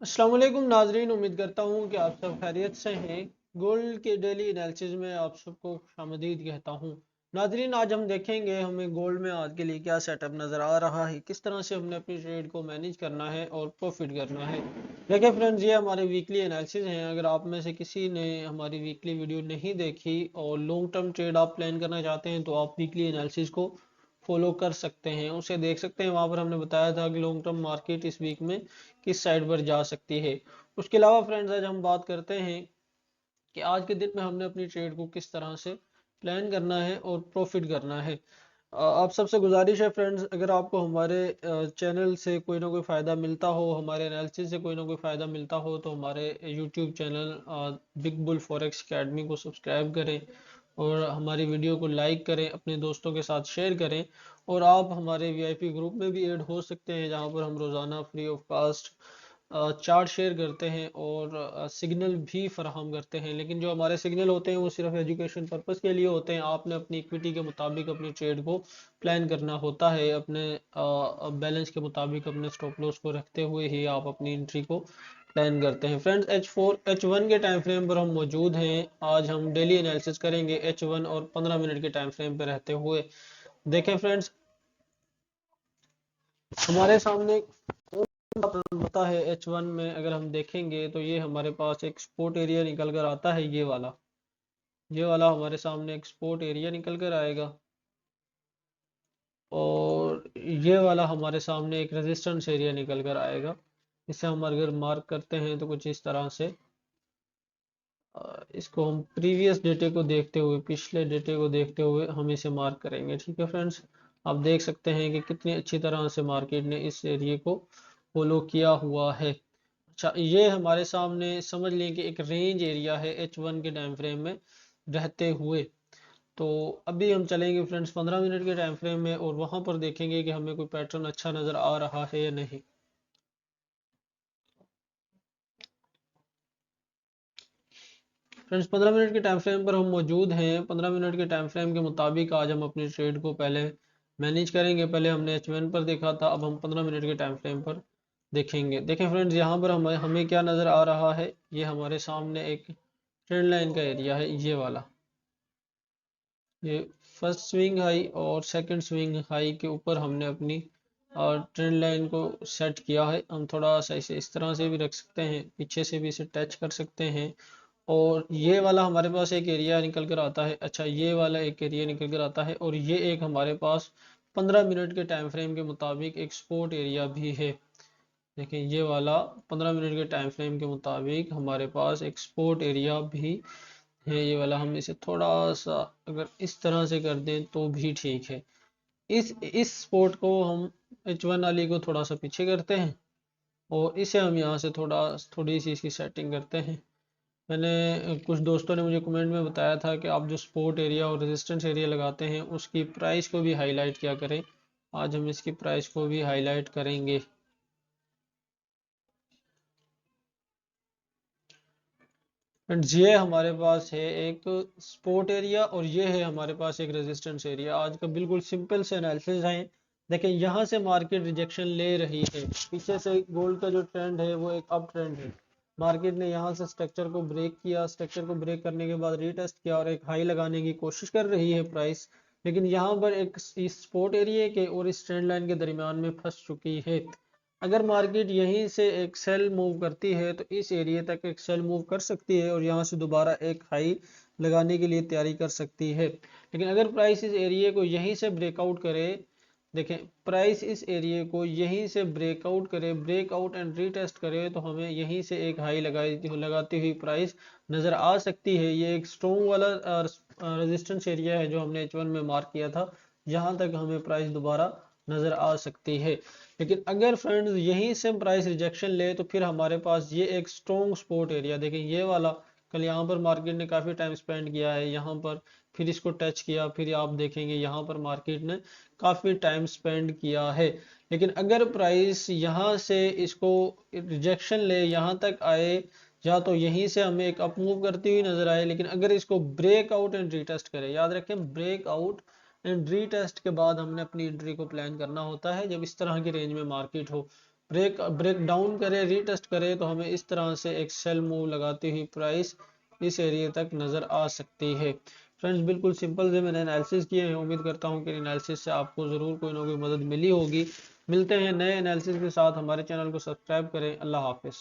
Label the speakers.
Speaker 1: अस्सलाम वालेकुम नाजरीन, उम्मीद करता हूँ कि आप सब खैरियत से हैं। गोल्ड के डेली एनालिसिस में आप सबको खुशामदीद कहता हूँ। नाजरीन, आज हम देखेंगे हमें गोल्ड में आज के लिए क्या सेटअप नज़र आ रहा है, किस तरह से हमने अपनी ट्रेड को मैनेज करना है और प्रॉफिट करना है। देखिए फ्रेंड्स, ये हमारे वीकली एनालिसिस हैं। अगर आप में से किसी ने हमारी वीकली वीडियो नहीं देखी और लॉन्ग टर्म ट्रेड आप प्लान करना चाहते हैं तो आप वीकली एनालिसिस को फॉलो कर सकते हैं, उसे देख सकते हैं। वहां पर हमने बताया था कि लॉन्ग टर्म मार्केट इस वीक में किस साइड पर जा सकती है। उसके अलावा फ्रेंड्स, आज हम बात करते हैं कि आज के दिन में हमने अपनी ट्रेड को किस तरह से प्लान करना है और प्रॉफिट करना है। आप सबसे गुजारिश है फ्रेंड्स, अगर आपको हमारे चैनल से कोई ना कोई फ़ायदा मिलता हो, हमारे एनालिसिस से कोई ना कोई फ़ायदा मिलता हो, तो हमारे YouTube channel big bull forex academy को सब्सक्राइब करें और हमारी वीडियो को लाइक करें, अपने दोस्तों के साथ शेयर करें। और आप हमारे वीआईपी ग्रुप में भी ऐड हो सकते हैं, जहां पर हम रोज़ाना free of cost chart share करते हैं और सिग्नल भी फराहम करते हैं। लेकिन जो हमारे सिग्नल होते हैं वो सिर्फ एजुकेशन पर्पस के लिए होते हैं। आपने अपनी इक्विटी के मुताबिक अपनी ट्रेड को प्लान करना होता है, अपने बैलेंस के मुताबिक अपने स्टॉप लॉस को रखते हुए ही आप अपनी एंट्री को प्लान करते हैं। फ्रेंड्स, H1 के टाइम फ्रेम पर हम मौजूद हैं। आज हम डेली एनालिसिस करेंगे H1 और 15 मिनट के टाइम फ्रेम पर रहते हुए। देखें फ्रेंड्स, हमारे सामने पता है H1 में अगर हम देखेंगे तो ये हमारे पास एक सपोर्ट एरिया निकल कर आता है। ये वाला हमारे सामने एक सपोर्ट एरिया निकल कर आएगा और ये वाला हमारे सामने एक रेजिस्टेंस एरिया निकल कर आएगा। इसे हम अगर मार्क करते हैं तो कुछ इस तरह से इसको हम प्रीवियस डेटे को देखते हुए, पिछले डेटे को देखते हुए हम इसे मार्क करेंगे। ठीक है फ्रेंड्स, आप देख सकते हैं कि कितनी अच्छी तरह से मार्केट ने इस एरिया को फॉलो किया हुआ है। अच्छा, ये हमारे सामने समझ लें कि एक रेंज एरिया है H1 के टाइम फ्रेम में रहते हुए। तो अभी हम चलेंगे फ्रेंड्स 15 मिनट के टाइम फ्रेम में और वहां पर देखेंगे कि हमें कोई पैटर्न अच्छा नज़र आ रहा है या नहीं। फ्रेंड्स, 15 मिनट के टाइम फ्रेम पर हम मौजूद हैं। 15 मिनट के टाइम फ्रेम के मुताबिक आज हम अपनी ट्रेड को पहले मैनेज करेंगे। पहले हमने H1 पर देखा था, अब हम 15 मिनट के टाइम फ्रेम पर देखेंगे। देखें फ्रेंड्स, यहाँ पर हमें क्या नज़र आ रहा है। ये हमारे सामने एक ट्रेंड लाइन का एरिया है, ये वाला। ये फर्स्ट स्विंग हाई और सेकंड स्विंग हाई के ऊपर हमने अपनी ट्रेंड लाइन को सेट किया है। हम थोड़ा सा इसे इस तरह से भी रख सकते हैं, पीछे से भी इसे टच कर सकते हैं। और ये वाला हमारे पास एक एरिया निकल कर आता है। अच्छा, ये वाला एक एरिया निकल कर आता है और ये एक हमारे पास 15 मिनट के टाइम फ्रेम के मुताबिक एक सपोर्ट एरिया भी है। देखिए, ये वाला 15 मिनट के टाइम फ्रेम के मुताबिक हमारे पास एक सपोर्ट एरिया भी है। ये वाला हम इसे थोड़ा सा अगर इस तरह से कर दें तो भी ठीक है। इस स्पोर्ट को हम H1 वाली को थोड़ा सा पीछे करते हैं और इसे हम यहाँ से थोड़ी सी इसकी सेटिंग करते हैं। मैंने कुछ दोस्तों ने मुझे कमेंट में बताया था कि आप जो सपोर्ट एरिया और रेजिस्टेंस एरिया लगाते हैं उसकी प्राइस को भी हाईलाइट किया करें। आज हम इसकी प्राइस को भी हाईलाइट करेंगे। फ्रेंड्स, ये हमारे पास है एक सपोर्ट एरिया और ये है हमारे पास एक रेजिस्टेंस एरिया। आज का बिल्कुल सिंपल से एनालिसिस है। देखें, यहाँ से मार्केट रिजेक्शन ले रही है। पीछे से गोल्ड का जो ट्रेंड है वो एक अप ट्रेंड है। मार्केट ने यहाँ से स्ट्रक्चर को ब्रेक किया, स्ट्रक्चर को ब्रेक करने के बाद रीटेस्ट किया और एक हाई लगाने की कोशिश कर रही है प्राइस। लेकिन यहाँ पर एक इस सपोर्ट एरिया के और इस ट्रेंड लाइन के दरमियान में फंस चुकी है। अगर मार्केट यहीं से एक सेल मूव करती है तो इस एरिया तक एक सेल मूव कर सकती है और यहाँ से दोबारा एक हाई लगाने के लिए तैयारी कर सकती है। लेकिन अगर प्राइस इस एरिया को यहीं से ब्रेकआउट करे, देखें, प्राइस इस एरिया को यहीं से ब्रेकआउट करे, ब्रेकआउट एंड रीटेस्ट करे, तो हमें यहीं से एक हाई लगाती हुई प्राइस नज़र आ सकती है। ये एक स्ट्रॉन्ग वाला रेजिस्टेंस एरिया है जो हमने H1 में मार्क किया था। यहाँ तक हमें प्राइस दोबारा नज़र आ सकती है। लेकिन अगर फ्रेंड्स यहीं से प्राइस रिजेक्शन ले तो फिर हमारे पास ये एक स्ट्रॉन्ग सपोर्ट एरिया, देखें ये वाला, कल यहाँ पर मार्केट ने काफ़ी टाइम स्पेंड किया है यहाँ पर, फिर इसको टच किया, फिर आप देखेंगे यहाँ पर मार्केट ने काफ़ी टाइम स्पेंड किया है। लेकिन अगर प्राइस यहाँ से इसको रिजेक्शन ले, यहाँ तक आए, या तो यहीं से हमें एक अप मूव करती हुई नजर आए, लेकिन अगर इसको ब्रेकआउट एंड रीटेस्ट करे, याद रखें ब्रेकआउट एंड रीटेस्ट के बाद हमने अपनी एंट्री को प्लान करना होता है जब इस तरह की रेंज में मार्केट हो। ब्रेक डाउन करें, रीटेस्ट करें तो हमें इस तरह से एक सेल मूव लगाती हुई प्राइस इस एरिया तक नज़र आ सकती है। फ्रेंड्स बिल्कुल सिंपल से मैंने एनालिसिस किए हैं, उम्मीद करता हूं कि एनालिसिस से आपको ज़रूर कोई ना कोई मदद मिली होगी। मिलते हैं नए एनालिसिस के साथ, हमारे चैनल को सब्सक्राइब करें। अल्लाह हाफिज़।